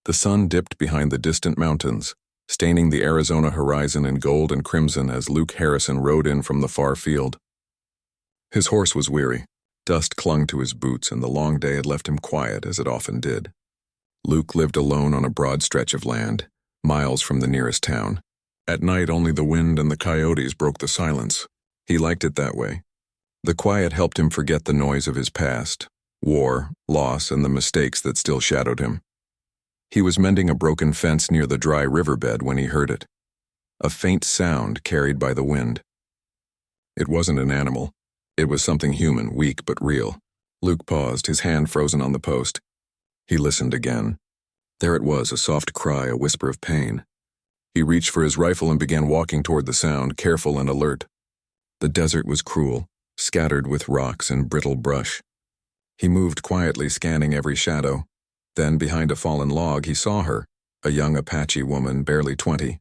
The sun dipped behind the distant mountains, staining the Arizona horizon in gold and crimson as Luke Harrison rode in from the far field. His horse was weary. Dust clung to his boots, and the long day had left him quiet, as it often did. Luke lived alone on a broad stretch of land, miles from the nearest town. At night, only the wind and the coyotes broke the silence. He liked it that way. The quiet helped him forget the noise of his past, war, loss, and the mistakes that still shadowed him. He was mending a broken fence near the dry riverbed when he heard it. A faint sound carried by the wind. It wasn't an animal. It was something human, weak but real. Luke paused, his hand frozen on the post. He listened again. There it was, a soft cry, a whisper of pain. He reached for his rifle and began walking toward the sound, careful and alert. The desert was cruel, scattered with rocks and brittle brush. He moved quietly, scanning every shadow. Then, behind a fallen log, he saw her, a young Apache woman, barely 20.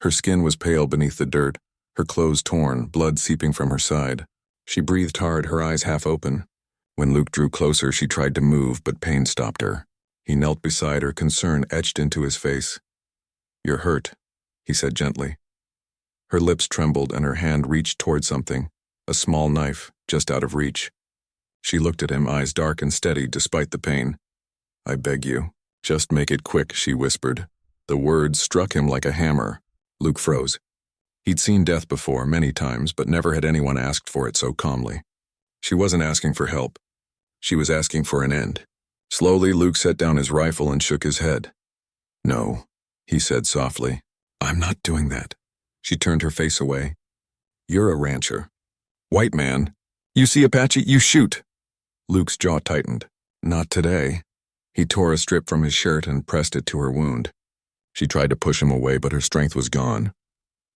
Her skin was pale beneath the dirt, her clothes torn, blood seeping from her side. She breathed hard, her eyes half open. When Luke drew closer, she tried to move, but pain stopped her. He knelt beside her, concern etched into his face. "You're hurt," he said gently. Her lips trembled and her hand reached toward something, a small knife, just out of reach. She looked at him, eyes dark and steady despite the pain. "I beg you, just make it quick," she whispered. The words struck him like a hammer. Luke froze. He'd seen death before, many times, but never had anyone asked for it so calmly. She wasn't asking for help. She was asking for an end. Slowly, Luke set down his rifle and shook his head. "No," he said softly. "I'm not doing that." She turned her face away. "You're a rancher. White man. You see Apache, you shoot." Luke's jaw tightened. "Not today." He tore a strip from his shirt and pressed it to her wound. She tried to push him away, but her strength was gone.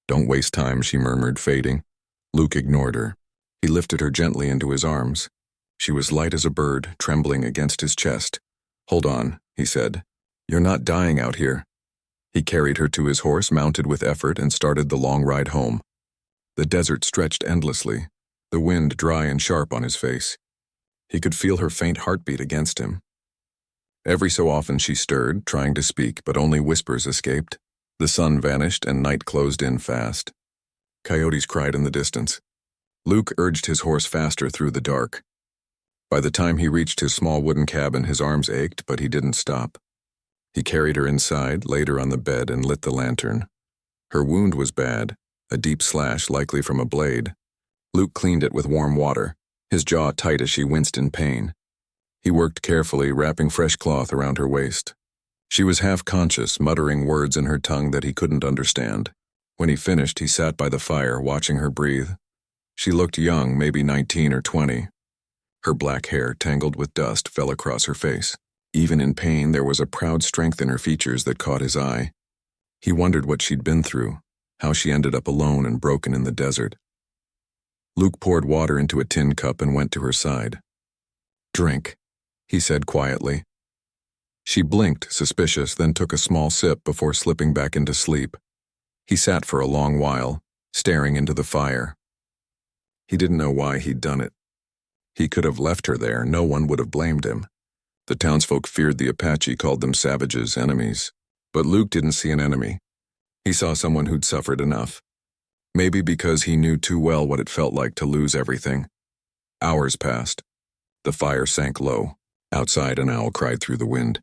"Don't waste time," she murmured, fading. Luke ignored her. He lifted her gently into his arms. She was light as a bird, trembling against his chest. "Hold on," he said. "You're not dying out here." He carried her to his horse, mounted with effort, and started the long ride home. The desert stretched endlessly, the wind dry and sharp on his face. He could feel her faint heartbeat against him. Every so often she stirred, trying to speak, but only whispers escaped. The sun vanished and night closed in fast. Coyotes cried in the distance. Luke urged his horse faster through the dark. By the time he reached his small wooden cabin, his arms ached, but he didn't stop. He carried her inside, laid her on the bed, and lit the lantern. Her wound was bad, a deep slash likely from a blade. Luke cleaned it with warm water, his jaw tight as she winced in pain. He worked carefully, wrapping fresh cloth around her waist. She was half-conscious, muttering words in her tongue that he couldn't understand. When he finished, he sat by the fire, watching her breathe. She looked young, maybe 19 or 20. Her black hair, tangled with dust, fell across her face. Even in pain, there was a proud strength in her features that caught his eye. He wondered what she'd been through, how she ended up alone and broken in the desert. Luke poured water into a tin cup and went to her side. "Drink," he said quietly. She blinked, suspicious, then took a small sip before slipping back into sleep. He sat for a long while, staring into the fire. He didn't know why he'd done it. He could have left her there, no one would have blamed him. The townsfolk feared the Apache, called them savages, enemies. But Luke didn't see an enemy. He saw someone who'd suffered enough. Maybe because he knew too well what it felt like to lose everything. Hours passed. The fire sank low. Outside, an owl cried through the wind.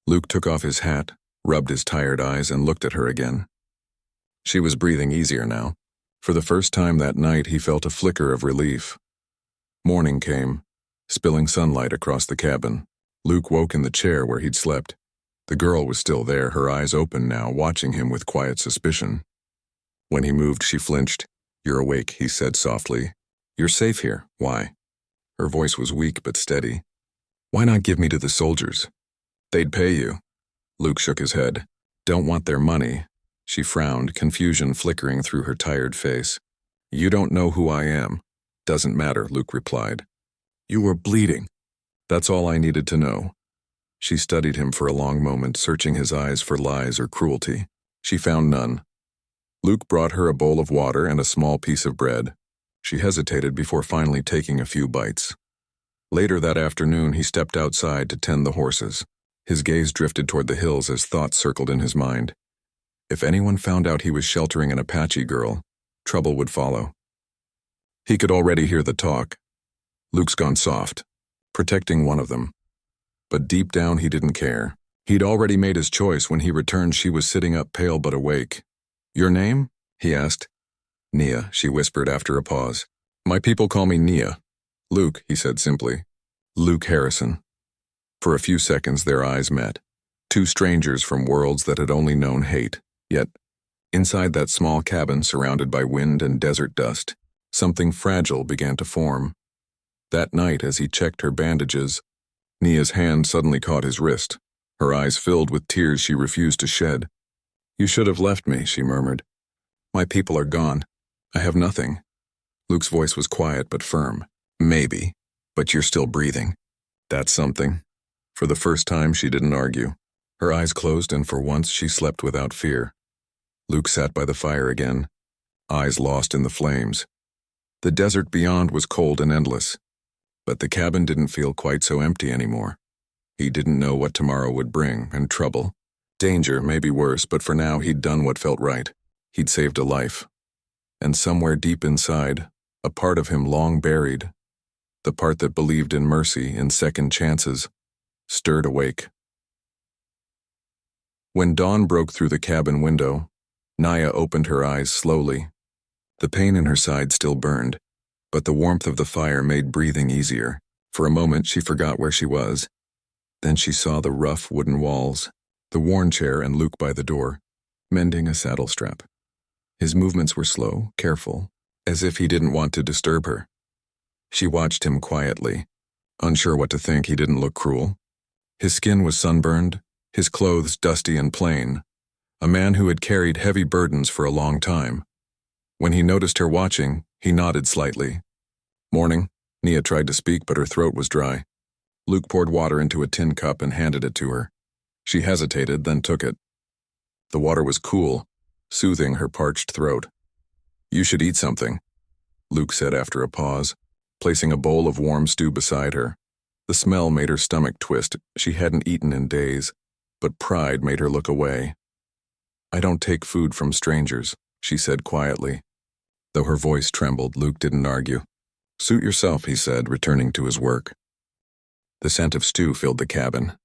Luke took off his hat, rubbed his tired eyes, and looked at her again. She was breathing easier now. For the first time that night, he felt a flicker of relief. Morning came, spilling sunlight across the cabin. Luke woke in the chair where he'd slept. The girl was still there, her eyes open now, watching him with quiet suspicion. When he moved, she flinched. "You're awake," he said softly. "You're safe here. Why?" Her voice was weak but steady. "Why not give me to the soldiers? They'd pay you." Luke shook his head. "Don't want their money." She frowned, confusion flickering through her tired face. "You don't know who I am." "Doesn't matter," Luke replied. "You were bleeding." "That's all I needed to know." She studied him for a long moment, searching his eyes for lies or cruelty. She found none. Luke brought her a bowl of water and a small piece of bread. She hesitated before finally taking a few bites. Later that afternoon, he stepped outside to tend the horses. His gaze drifted toward the hills as thoughts circled in his mind. If anyone found out he was sheltering an Apache girl, trouble would follow. He could already hear the talk. Luke's gone soft, protecting one of them. But deep down he didn't care. He'd already made his choice. When he returned, she was sitting up, pale but awake. "Your name?" he asked. "Nia," she whispered after a pause. "My people call me Nia." "Luke," he said simply. "Luke Harrison." For a few seconds their eyes met. Two strangers from worlds that had only known hate. Yet, inside that small cabin surrounded by wind and desert dust, something fragile began to form. That night, as he checked her bandages, Nia's hand suddenly caught his wrist. Her eyes filled with tears she refused to shed. "You should have left me," she murmured. "My people are gone. I have nothing." Luke's voice was quiet but firm. "Maybe, but you're still breathing. That's something." For the first time, she didn't argue. Her eyes closed, and for once she slept without fear. Luke sat by the fire again, eyes lost in the flames. The desert beyond was cold and endless, but the cabin didn't feel quite so empty anymore. He didn't know what tomorrow would bring, and trouble. Danger, maybe worse, but for now he'd done what felt right. He'd saved a life. And somewhere deep inside, a part of him long buried, the part that believed in mercy, in second chances, stirred awake. When dawn broke through the cabin window, Nia opened her eyes slowly. The pain in her side still burned, but the warmth of the fire made breathing easier. For a moment she forgot where she was. Then she saw the rough wooden walls, the worn chair, and Luke by the door, mending a saddle strap. His movements were slow, careful, as if he didn't want to disturb her. She watched him quietly. Unsure what to think, he didn't look cruel. His skin was sunburned, his clothes dusty and plain. A man who had carried heavy burdens for a long time. When he noticed her watching, he nodded slightly. "Morning." Nia tried to speak, but her throat was dry. Luke poured water into a tin cup and handed it to her. She hesitated, then took it. The water was cool, soothing her parched throat. "You should eat something," Luke said after a pause, placing a bowl of warm stew beside her. The smell made her stomach twist. She hadn't eaten in days, but pride made her look away. "I don't take food from strangers," she said quietly. Though her voice trembled, Luke didn't argue. "Suit yourself," he said, returning to his work. The scent of stew filled the cabin.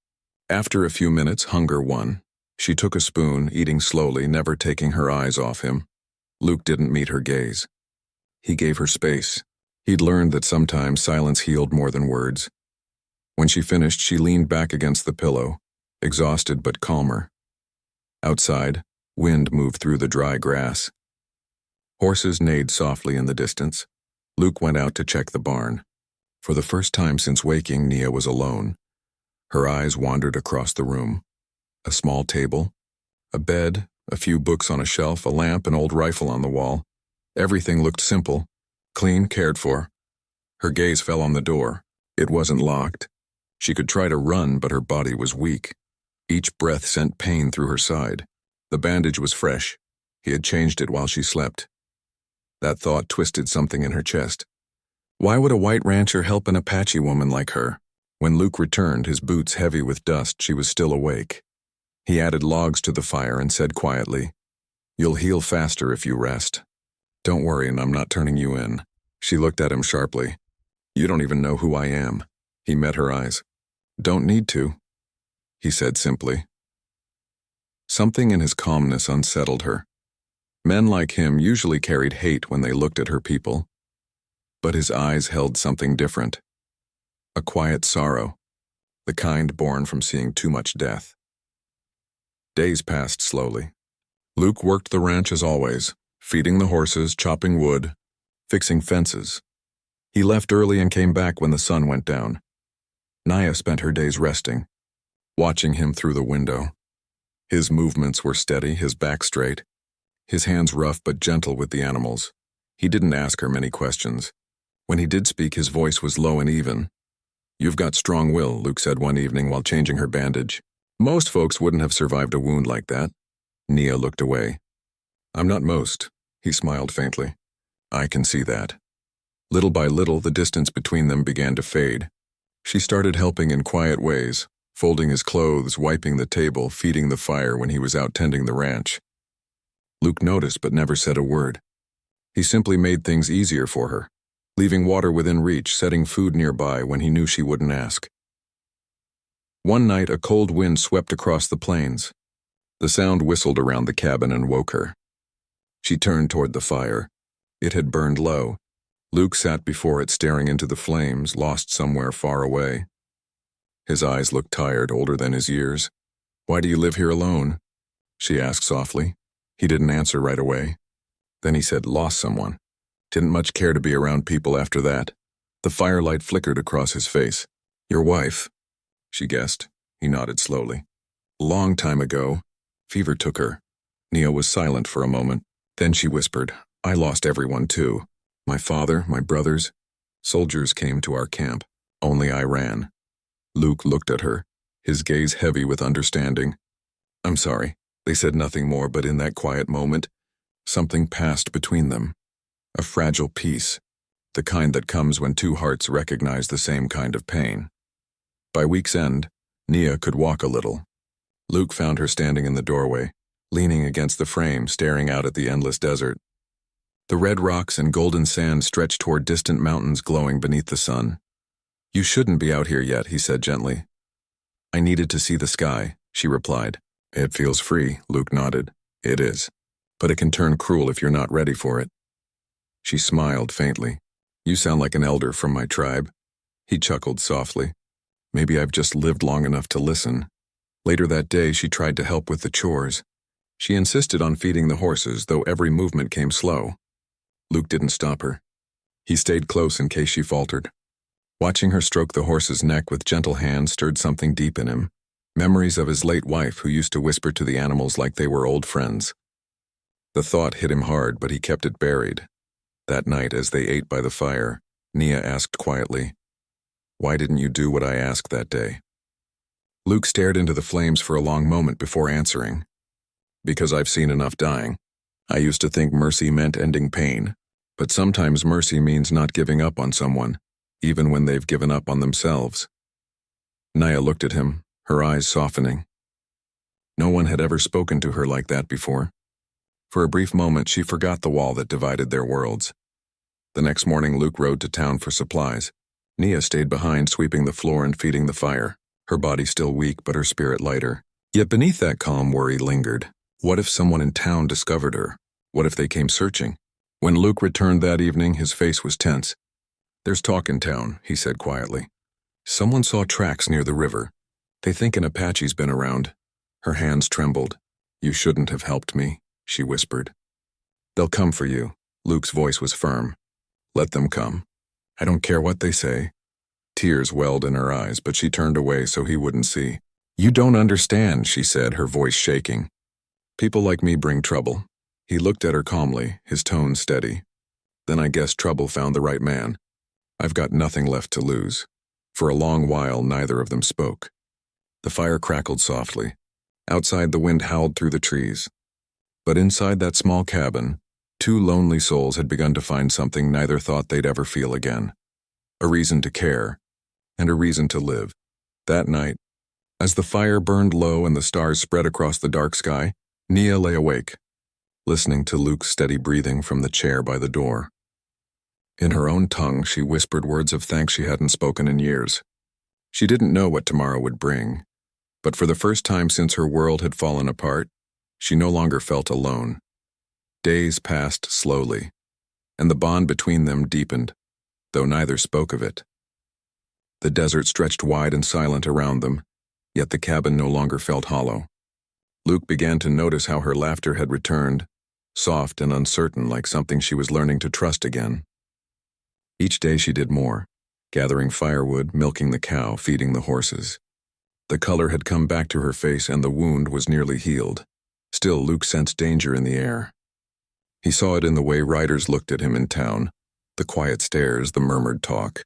After a few minutes, hunger won. She took a spoon, eating slowly, never taking her eyes off him. Luke didn't meet her gaze. He gave her space. He'd learned that sometimes silence healed more than words. When she finished, she leaned back against the pillow, exhausted but calmer. Outside, wind moved through the dry grass. Horses neighed softly in the distance. Luke went out to check the barn. For the first time since waking, Nia was alone. Her eyes wandered across the room. A small table, a bed, a few books on a shelf, a lamp, an old rifle on the wall. Everything looked simple, clean, cared for. Her gaze fell on the door. It wasn't locked. She could try to run, but her body was weak. Each breath sent pain through her side. The bandage was fresh. He had changed it while she slept. That thought twisted something in her chest. Why would a white rancher help an Apache woman like her? When Luke returned, his boots heavy with dust, she was still awake. He added logs to the fire and said quietly, "You'll heal faster if you rest. Don't worry, and I'm not turning you in." She looked at him sharply. "You don't even know who I am." He met her eyes. "Don't need to," he said simply. Something in his calmness unsettled her. Men like him usually carried hate when they looked at her people. But his eyes held something different. A quiet sorrow, the kind born from seeing too much death. Days passed slowly. Luke worked the ranch as always, feeding the horses, chopping wood, fixing fences. He left early and came back when the sun went down. Nia spent her days resting, watching him through the window. His movements were steady, his back straight, his hands rough but gentle with the animals. He didn't ask her many questions. When he did speak, his voice was low and even. "You've got strong will," Luke said one evening while changing her bandage. "Most folks wouldn't have survived a wound like that." Nia looked away. "I'm not most," he smiled faintly. "I can see that." Little by little, the distance between them began to fade. She started helping in quiet ways, folding his clothes, wiping the table, feeding the fire when he was out tending the ranch. Luke noticed but never said a word. He simply made things easier for her, leaving water within reach, setting food nearby when he knew she wouldn't ask. One night, a cold wind swept across the plains. The sound whistled around the cabin and woke her. She turned toward the fire. It had burned low. Luke sat before it, staring into the flames, lost somewhere far away. His eyes looked tired, older than his years. "Why do you live here alone?" she asked softly. He didn't answer right away. Then he said, "Lost someone." Didn't much care to be around people after that. The firelight flickered across his face. "Your wife," she guessed. He nodded slowly. "A long time ago. Fever took her." Nia was silent for a moment. Then she whispered, "I lost everyone too. My father, my brothers. Soldiers came to our camp. Only I ran." Luke looked at her, his gaze heavy with understanding. "I'm sorry." They said nothing more, but in that quiet moment, something passed between them. A fragile peace, the kind that comes when two hearts recognize the same kind of pain. By week's end, Nia could walk a little. Luke found her standing in the doorway, leaning against the frame, staring out at the endless desert. The red rocks and golden sand stretched toward distant mountains glowing beneath the sun. "You shouldn't be out here yet," he said gently. "I needed to see the sky," she replied. "It feels free," Luke nodded. "It is. But it can turn cruel if you're not ready for it." She smiled faintly. "You sound like an elder from my tribe." He chuckled softly. "Maybe I've just lived long enough to listen." Later that day, she tried to help with the chores. She insisted on feeding the horses, though every movement came slow. Luke didn't stop her. He stayed close in case she faltered. Watching her stroke the horse's neck with gentle hands stirred something deep in him. Memories of his late wife who used to whisper to the animals like they were old friends. The thought hit him hard, but he kept it buried. That night, as they ate by the fire, Nia asked quietly, "Why didn't you do what I asked that day?" Luke stared into the flames for a long moment before answering. "Because I've seen enough dying. I used to think mercy meant ending pain, but sometimes mercy means not giving up on someone, even when they've given up on themselves." Nia looked at him, her eyes softening. No one had ever spoken to her like that before. For a brief moment, she forgot the wall that divided their worlds. The next morning, Luke rode to town for supplies. Nia stayed behind, sweeping the floor and feeding the fire, her body still weak but her spirit lighter. Yet beneath that calm worry lingered. What if someone in town discovered her? What if they came searching? When Luke returned that evening, his face was tense. "There's talk in town," he said quietly. "Someone saw tracks near the river. They think an Apache's been around." Her hands trembled. "You shouldn't have helped me," she whispered. "They'll come for you." Luke's voice was firm. "Let them come. I don't care what they say." Tears welled in her eyes, but she turned away so he wouldn't see. "You don't understand," she said, her voice shaking. "People like me bring trouble." He looked at her calmly, his tone steady. "Then I guess trouble found the right man. I've got nothing left to lose." For a long while, neither of them spoke. The fire crackled softly. Outside, the wind howled through the trees. But inside that small cabin, two lonely souls had begun to find something neither thought they'd ever feel again. A reason to care, and a reason to live. That night, as the fire burned low and the stars spread across the dark sky, Nia lay awake, listening to Luke's steady breathing from the chair by the door. In her own tongue, she whispered words of thanks she hadn't spoken in years. She didn't know what tomorrow would bring, but for the first time since her world had fallen apart, she no longer felt alone. Days passed slowly, and the bond between them deepened, though neither spoke of it. The desert stretched wide and silent around them, yet the cabin no longer felt hollow. Luke began to notice how her laughter had returned, soft and uncertain, like something she was learning to trust again. Each day she did more, gathering firewood, milking the cow, feeding the horses. The color had come back to her face and the wound was nearly healed. Still, Luke sensed danger in the air. He saw it in the way riders looked at him in town, the quiet stares, the murmured talk.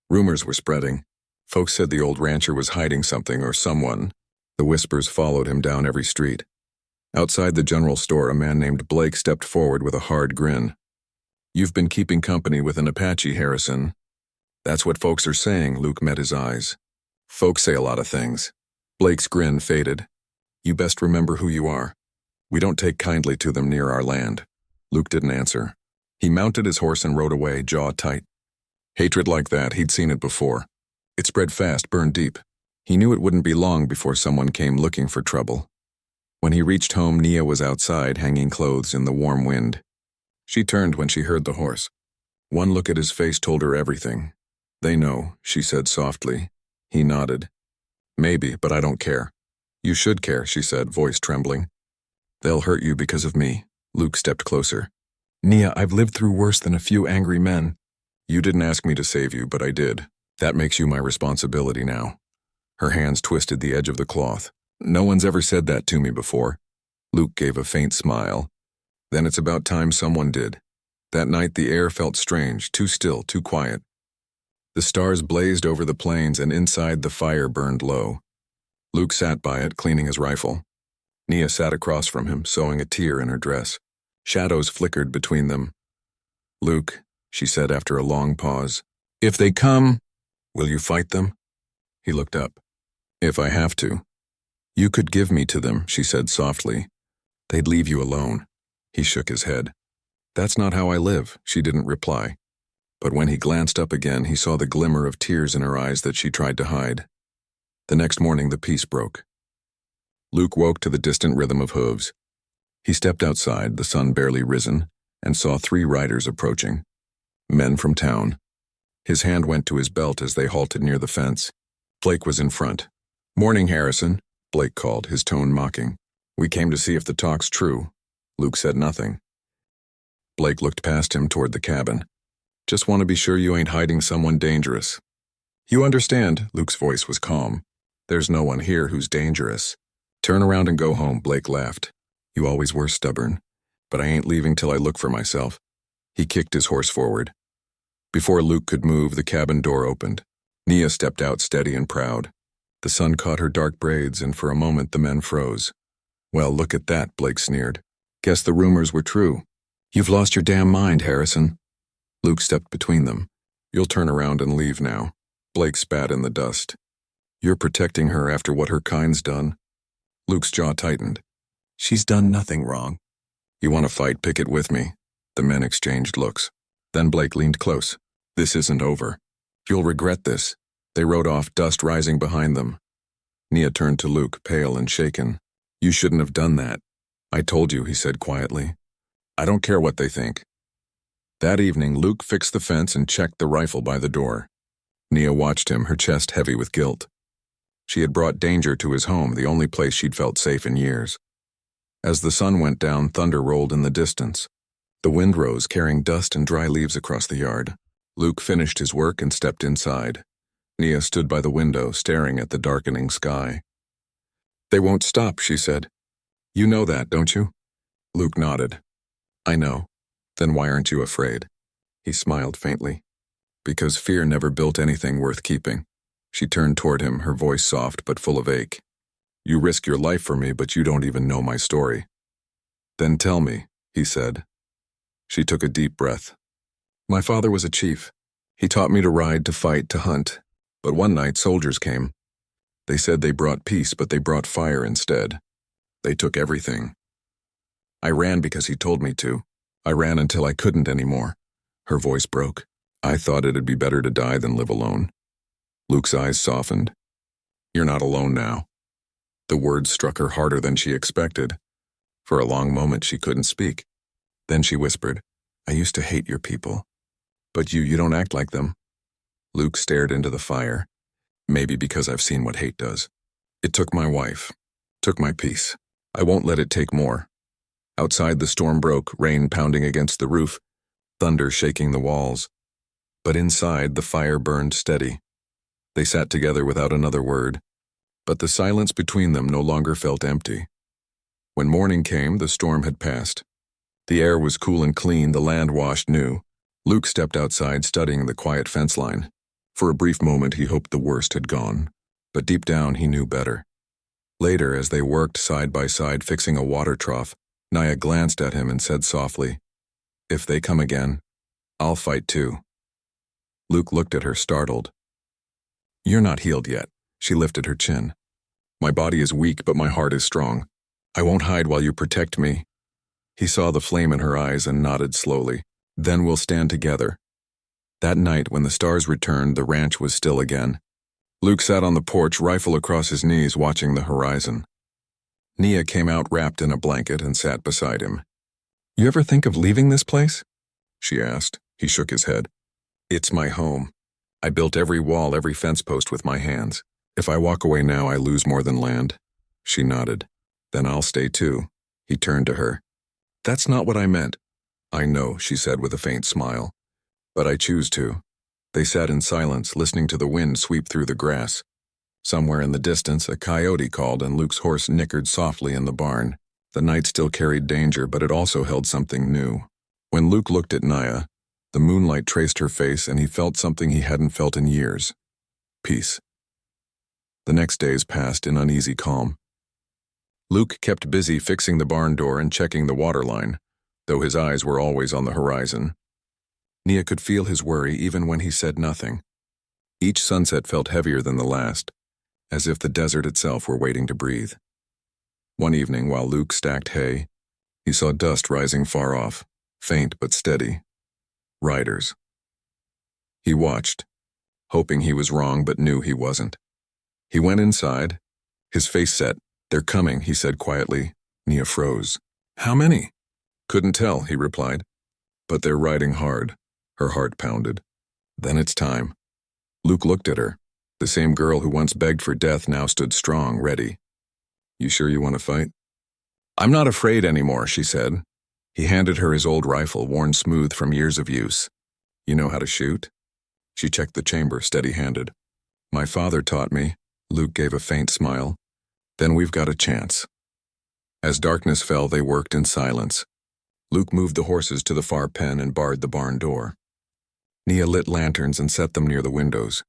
Rumors were spreading. Folks said the old rancher was hiding something or someone. The whispers followed him down every street. Outside the general store, a man named Blake stepped forward with a hard grin. "You've been keeping company with an Apache, Harrison." "That's what folks are saying," Luke met his eyes. Folks say a lot of things. Blake's grin faded. You best remember who you are. We don't take kindly to them near our land. Luke didn't answer. He mounted his horse and rode away, jaw tight. Hatred like that, he'd seen it before. It spread fast, burned deep. He knew it wouldn't be long before someone came looking for trouble. When he reached home, Nia was outside, hanging clothes in the warm wind. She turned when she heard the horse. One look at his face told her everything. They know, she said softly. He nodded. Maybe, but I don't care. You should care, she said, voice trembling. They'll hurt you because of me. Luke stepped closer. Nia, I've lived through worse than a few angry men. You didn't ask me to save you, but I did. That makes you my responsibility now. Her hands twisted the edge of the cloth. No one's ever said that to me before. Luke gave a faint smile. Then it's about time someone did. That night the air felt strange, too still, too quiet. The stars blazed over the plains and inside the fire burned low. Luke sat by it, cleaning his rifle. Nia sat across from him, sewing a tear in her dress. Shadows flickered between them. Luke, she said after a long pause, if they come, will you fight them? He looked up. If I have to. You could give me to them, she said softly. They'd leave you alone. He shook his head. That's not how I live, she didn't reply. But when he glanced up again, he saw the glimmer of tears in her eyes that she tried to hide. The next morning, the peace broke. Luke woke to the distant rhythm of hooves. He stepped outside, the sun barely risen, and saw 3 riders approaching. Men from town. His hand went to his belt as they halted near the fence. Blake was in front. Morning, Harrison, Blake called, his tone mocking. We came to see if the talk's true. Luke said nothing. Blake looked past him toward the cabin. Just want to be sure you ain't hiding someone dangerous. You understand, Luke's voice was calm. There's no one here who's dangerous. Turn around and go home, Blake laughed. You always were stubborn, but I ain't leaving till I look for myself. He kicked his horse forward. Before Luke could move, the cabin door opened. Nia stepped out steady and proud. The sun caught her dark braids, and for a moment the men froze. Well, look at that, Blake sneered. Guess the rumors were true. You've lost your damn mind, Harrison. Luke stepped between them. You'll turn around and leave now. Blake spat in the dust. You're protecting her after what her kind's done. Luke's jaw tightened. She's done nothing wrong. You want to fight, pick it with me. The men exchanged looks. Then Blake leaned close. This isn't over. You'll regret this. They rode off, dust rising behind them. Nia turned to Luke, pale and shaken. You shouldn't have done that. I told you, he said quietly. I don't care what they think. That evening, Luke fixed the fence and checked the rifle by the door. Nia watched him, her chest heavy with guilt. She had brought danger to his home, the only place she'd felt safe in years. As the sun went down, thunder rolled in the distance. The wind rose, carrying dust and dry leaves across the yard. Luke finished his work and stepped inside. Nia stood by the window, staring at the darkening sky. They won't stop, she said. You know that, don't you? Luke nodded. I know. Then why aren't you afraid? He smiled faintly. Because fear never built anything worth keeping. She turned toward him, her voice soft but full of ache. You risk your life for me, but you don't even know my story. Then tell me, he said. She took a deep breath. My father was a chief. He taught me to ride, to fight, to hunt. But one night, soldiers came. They said they brought peace, but they brought fire instead. They took everything. I ran because he told me to. I ran until I couldn't anymore. Her voice broke. I thought it'd be better to die than live alone. Luke's eyes softened. You're not alone now. The words struck her harder than she expected. For a long moment she couldn't speak. Then she whispered, I used to hate your people. But you don't act like them. Luke stared into the fire. Maybe because I've seen what hate does. It took my wife. Took my peace. I won't let it take more. Outside the storm broke, rain pounding against the roof, thunder shaking the walls. But inside the fire burned steady. They sat together without another word. But the silence between them no longer felt empty. When morning came, the storm had passed. The air was cool and clean, the land washed new. Luke stepped outside, studying the quiet fence line. For a brief moment he hoped the worst had gone. But deep down he knew better. Later, as they worked side by side fixing a water trough, Nia glanced at him and said softly, If they come again, I'll fight too. Luke looked at her, startled. You're not healed yet. She lifted her chin. My body is weak, but my heart is strong. I won't hide while you protect me. He saw the flame in her eyes and nodded slowly. Then we'll stand together. That night, when the stars returned, the ranch was still again. Luke sat on the porch, rifle across his knees, watching the horizon. Nia came out wrapped in a blanket and sat beside him. You ever think of leaving this place? She asked. He shook his head. It's my home. I built every wall, every fence post with my hands. If I walk away now, I lose more than land. She nodded. Then I'll stay too. He turned to her. That's not what I meant. I know, she said with a faint smile. But I choose to. They sat in silence, listening to the wind sweep through the grass. Somewhere in the distance, a coyote called and Luke's horse nickered softly in the barn. The night still carried danger, but it also held something new. When Luke looked at Nia, the moonlight traced her face and he felt something he hadn't felt in years. Peace. The next days passed in uneasy calm. Luke kept busy fixing the barn door and checking the water line, though his eyes were always on the horizon. Nia could feel his worry even when he said nothing. Each sunset felt heavier than the last, as if the desert itself were waiting to breathe. One evening, while Luke stacked hay, he saw dust rising far off, faint but steady. Riders. He watched, hoping he was wrong but knew he wasn't. He went inside, his face set. They're coming, he said quietly. Nia froze. How many? Couldn't tell, he replied. But they're riding hard. Her heart pounded. Then it's time. Luke looked at her. The same girl who once begged for death now stood strong, ready. You sure you want to fight? I'm not afraid anymore, she said. He handed her his old rifle, worn smooth from years of use. You know how to shoot? She checked the chamber, steady-handed. My father taught me. Luke gave a faint smile. Then we've got a chance. As darkness fell, they worked in silence. Luke moved the horses to the far pen and barred the barn door. Nia lit lanterns and set them near the windows.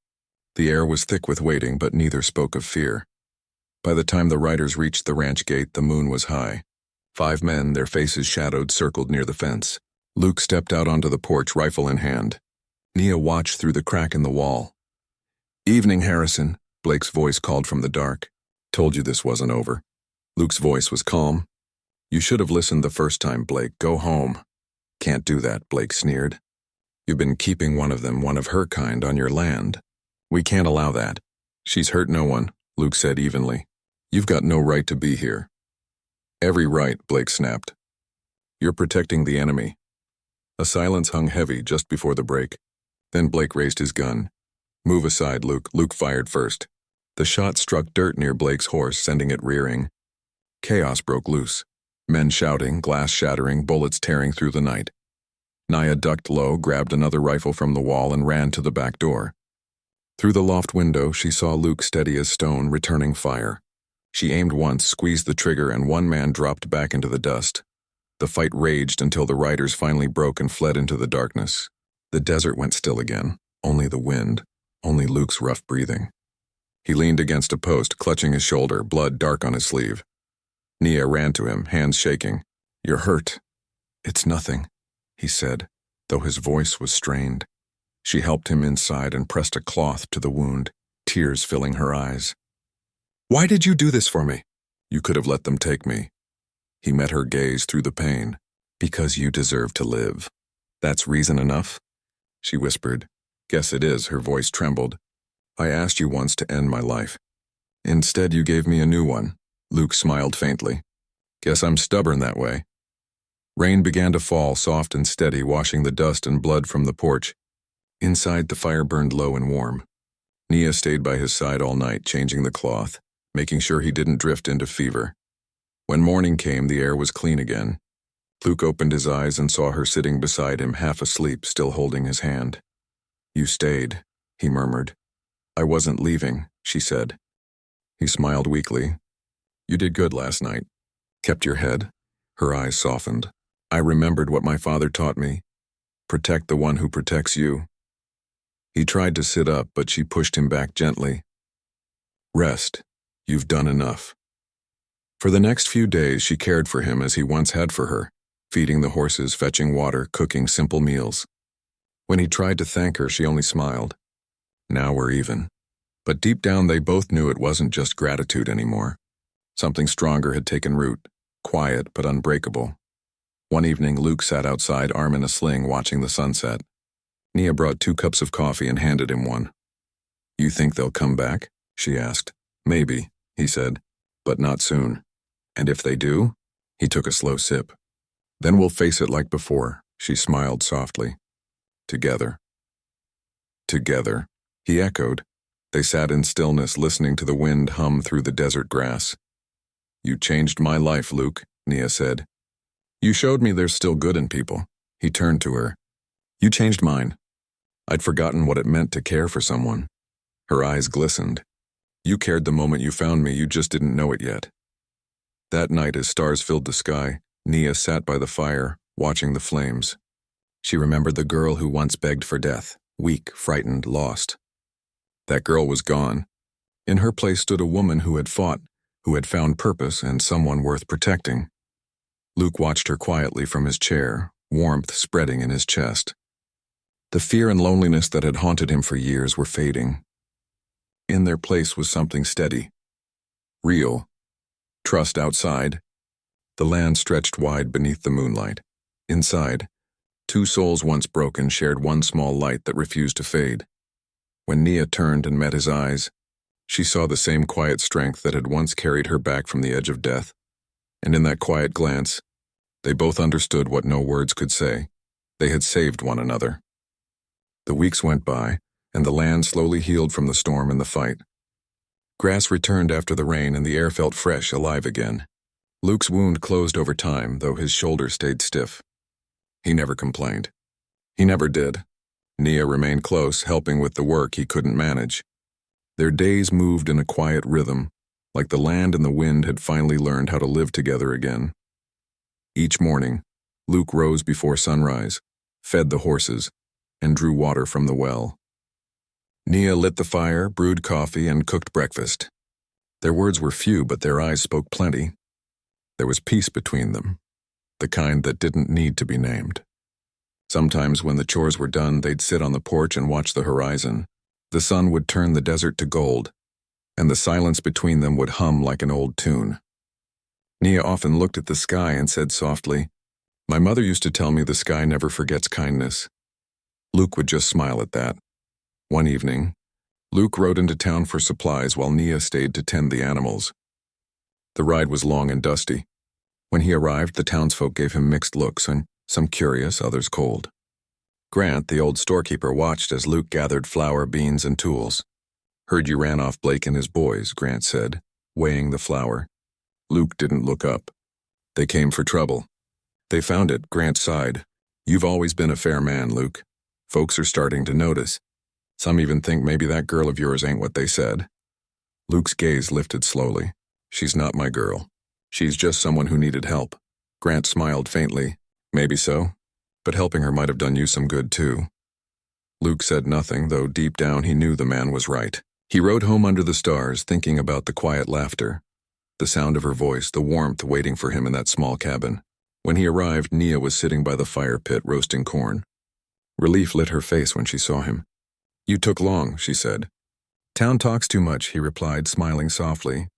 The air was thick with waiting, but neither spoke of fear. By the time the riders reached the ranch gate, the moon was high. 5 men, their faces shadowed, circled near the fence. Luke stepped out onto the porch, rifle in hand. Nia watched through the crack in the wall. Evening, Harrison, Blake's voice called from the dark. Told you this wasn't over. Luke's voice was calm. You should have listened the first time, Blake. Go home. Can't do that, Blake sneered. You've been keeping one of them, one of her kind, on your land. We can't allow that. She's hurt no one, Luke said evenly. You've got no right to be here. Every right, Blake snapped. You're protecting the enemy. A silence hung heavy just before the break. Then Blake raised his gun. Move aside, Luke. Luke fired first. The shot struck dirt near Blake's horse, sending it rearing. Chaos broke loose. Men shouting, glass shattering, bullets tearing through the night. Nia ducked low, grabbed another rifle from the wall, and ran to the back door. Through the loft window, she saw Luke steady as stone, returning fire. She aimed once, squeezed the trigger, and one man dropped back into the dust. The fight raged until the riders finally broke and fled into the darkness. The desert went still again. Only the wind, only Luke's rough breathing. He leaned against a post, clutching his shoulder, blood dark on his sleeve. Nia ran to him, hands shaking. You're hurt. It's nothing, he said, though his voice was strained. She helped him inside and pressed a cloth to the wound, tears filling her eyes. Why did you do this for me? You could have let them take me. He met her gaze through the pain. Because you deserve to live. That's reason enough? She whispered. Guess it is, her voice trembled. I asked you once to end my life. Instead, you gave me a new one. Luke smiled faintly. Guess I'm stubborn that way. Rain began to fall, soft and steady, washing the dust and blood from the porch. Inside, the fire burned low and warm. Nia stayed by his side all night, changing the cloth, making sure he didn't drift into fever. When morning came, the air was clean again. Luke opened his eyes and saw her sitting beside him, half asleep, still holding his hand. You stayed, he murmured. I wasn't leaving, she said. He smiled weakly. You did good last night. Kept your head. Her eyes softened. I remembered what my father taught me. Protect the one who protects you. He tried to sit up, but she pushed him back gently. Rest. You've done enough. For the next few days, she cared for him as he once had for her, feeding the horses, fetching water, cooking simple meals. When he tried to thank her, she only smiled. Now we're even. But deep down they both knew it wasn't just gratitude anymore. Something stronger had taken root, quiet but unbreakable. One evening, Luke sat outside, arm in a sling, watching the sunset. Nia brought 2 cups of coffee and handed him one. "You think they'll come back?" she asked. "Maybe," he said, "but not soon. And if they do?" He took a slow sip. "Then we'll face it like before," she smiled softly. "Together." "Together," he echoed. They sat in stillness, listening to the wind hum through the desert grass. "You changed my life, Luke," Nia said. "You showed me there's still good in people." He turned to her. "You changed mine. I'd forgotten what it meant to care for someone." Her eyes glistened. "You cared the moment you found me, you just didn't know it yet." That night, as stars filled the sky, Nia sat by the fire, watching the flames. She remembered the girl who once begged for death, weak, frightened, lost. That girl was gone. In her place stood a woman who had fought, who had found purpose and someone worth protecting. Luke watched her quietly from his chair, warmth spreading in his chest. The fear and loneliness that had haunted him for years were fading. In their place was something steady, real. Trust outside. The land stretched wide beneath the moonlight. Inside, 2 souls once broken shared one small light that refused to fade. When Nia turned and met his eyes, she saw the same quiet strength that had once carried her back from the edge of death. And in that quiet glance, they both understood what no words could say. They had saved one another. The weeks went by, and the land slowly healed from the storm and the fight. Grass returned after the rain, and the air felt fresh, alive again. Luke's wound closed over time, though his shoulder stayed stiff. He never complained. He never did. Nia remained close, helping with the work he couldn't manage. Their days moved in a quiet rhythm, like the land and the wind had finally learned how to live together again. Each morning, Luke rose before sunrise, fed the horses, and drew water from the well. Nia lit the fire, brewed coffee, and cooked breakfast. Their words were few, but their eyes spoke plenty. There was peace between them, the kind that didn't need to be named. Sometimes when the chores were done, they'd sit on the porch and watch the horizon. The sun would turn the desert to gold, and the silence between them would hum like an old tune. Nia often looked at the sky and said softly, "My mother used to tell me the sky never forgets kindness." Luke would just smile at that. One evening, Luke rode into town for supplies while Nia stayed to tend the animals. The ride was long and dusty. When he arrived, the townsfolk gave him mixed looks, and some curious, others cold. Grant, the old storekeeper, watched as Luke gathered flour, beans, and tools. "Heard you ran off Blake and his boys," Grant said, weighing the flour. Luke didn't look up. "They came for trouble." "They found it," Grant sighed. "You've always been a fair man, Luke. Folks are starting to notice. Some even think maybe that girl of yours ain't what they said." Luke's gaze lifted slowly. "She's not my girl. She's just someone who needed help." Grant smiled faintly. "Maybe so, but helping her might have done you some good too." Luke said nothing, though deep down he knew the man was right. He rode home under the stars, thinking about the quiet laughter, the sound of her voice, the warmth waiting for him in that small cabin. When he arrived, Nia was sitting by the fire pit roasting corn. Relief lit her face when she saw him. "You took long," she said. "Town talks too much," he replied, smiling softly.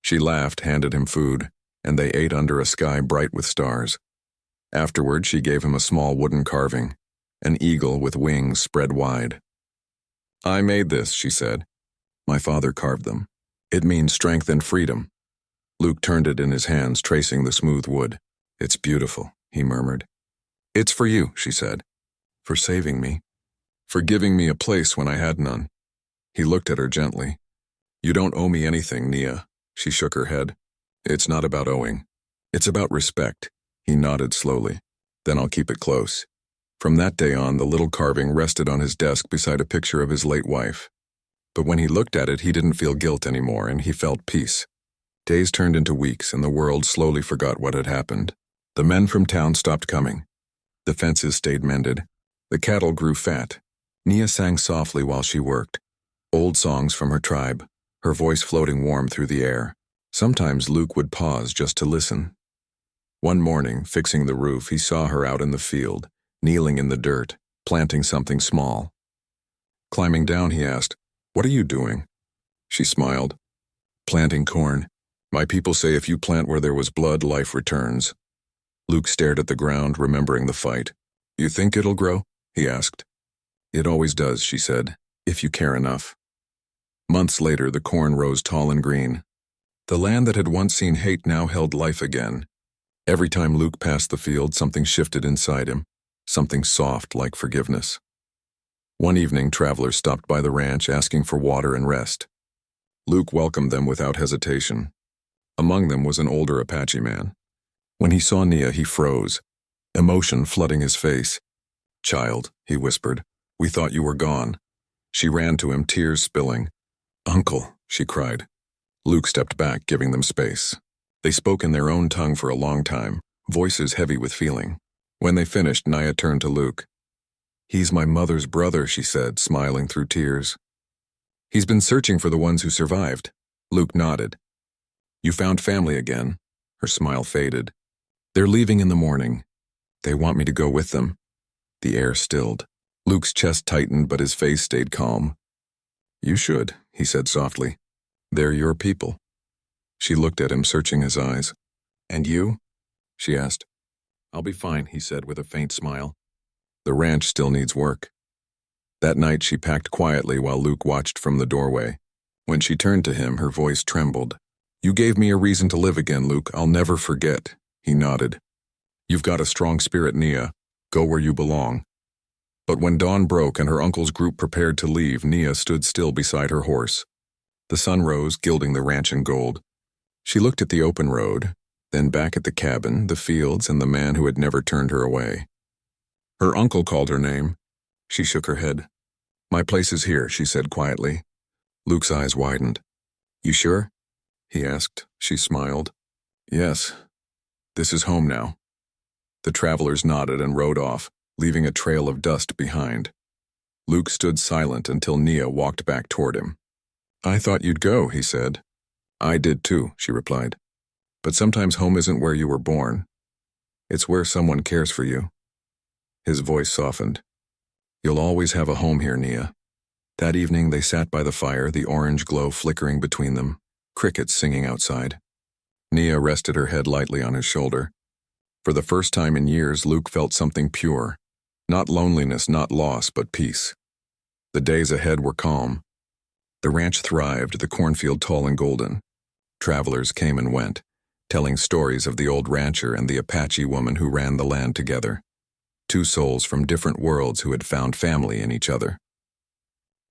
She laughed, handed him food, and they ate under a sky bright with stars. Afterward, she gave him a small wooden carving, an eagle with wings spread wide. "I made this," she said. "My father carved them. It means strength and freedom." Luke turned it in his hands, tracing the smooth wood. "It's beautiful," he murmured. "It's for you," she said. "For saving me. For giving me a place when I had none." He looked at her gently. "You don't owe me anything, Nia." She shook her head. "It's not about owing. It's about respect." He nodded slowly. "Then I'll keep it close." From that day on, the little carving rested on his desk beside a picture of his late wife. But when he looked at it, he didn't feel guilt anymore, and he felt peace. Days turned into weeks, and the world slowly forgot what had happened. The men from town stopped coming. The fences stayed mended. The cattle grew fat. Nia sang softly while she worked, old songs from her tribe, her voice floating warm through the air. Sometimes Luke would pause just to listen. One morning, fixing the roof, he saw her out in the field, kneeling in the dirt, planting something small. Climbing down, he asked, "What are you doing?" She smiled. Planting corn. My people say if you plant where there was blood, life returns. Luke stared at the ground, remembering the fight. You think it'll grow? He asked. It always does, she said, if you care enough. Months later, the corn rose tall and green. The land that had once seen hate now held life again. Every time Luke passed the field, something shifted inside him, something soft like forgiveness. One evening, travelers stopped by the ranch asking for water and rest. Luke welcomed them without hesitation. Among them was an older Apache man. When he saw Nia, he froze, emotion flooding his face. Child, he whispered, we thought you were gone. She ran to him, tears spilling. Uncle, she cried. Luke stepped back, giving them space. They spoke in their own tongue for a long time, voices heavy with feeling. When they finished, Nia turned to Luke. He's my mother's brother, she said, smiling through tears. He's been searching for the ones who survived. Luke nodded. You found family again. Her smile faded. They're leaving in the morning. They want me to go with them. The air stilled. Luke's chest tightened, but his face stayed calm. You should, he said softly. They're your people. She looked at him, searching his eyes. And you? She asked. I'll be fine, he said with a faint smile. The ranch still needs work. That night she packed quietly while Luke watched from the doorway. When she turned to him, her voice trembled. You gave me a reason to live again, Luke. I'll never forget. He nodded. You've got a strong spirit, Nia. Go where you belong. But when dawn broke and her uncle's group prepared to leave, Nia stood still beside her horse. The sun rose, gilding the ranch in gold. She looked at the open road, then back at the cabin, the fields, and the man who had never turned her away. Her uncle called her name. She shook her head. My place is here, she said quietly. Luke's eyes widened. You sure? He asked. She smiled. Yes. This is home now. The travelers nodded and rode off, leaving a trail of dust behind. Luke stood silent until Nia walked back toward him. I thought you'd go, he said. I did too, she replied. But sometimes home isn't where you were born. It's where someone cares for you. His voice softened. You'll always have a home here, Nia. That evening they sat by the fire, the orange glow flickering between them, crickets singing outside. Nia rested her head lightly on his shoulder. For the first time in years, Luke felt something pure. Not loneliness, not loss, but peace. The days ahead were calm. The ranch thrived, the cornfield tall and golden. Travelers came and went, telling stories of the old rancher and the Apache woman who ran the land together. Two souls from different worlds who had found family in each other.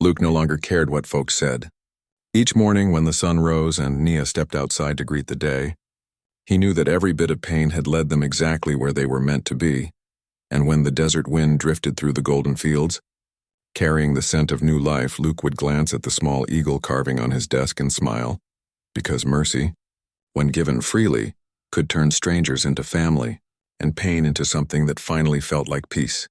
Luke no longer cared what folks said. Each morning when the sun rose and Nia stepped outside to greet the day, he knew that every bit of pain had led them exactly where they were meant to be, and when the desert wind drifted through the golden fields, carrying the scent of new life, Luke would glance at the small eagle carving on his desk and smile, because mercy, when given freely, could turn strangers into family, and pain into something that finally felt like peace.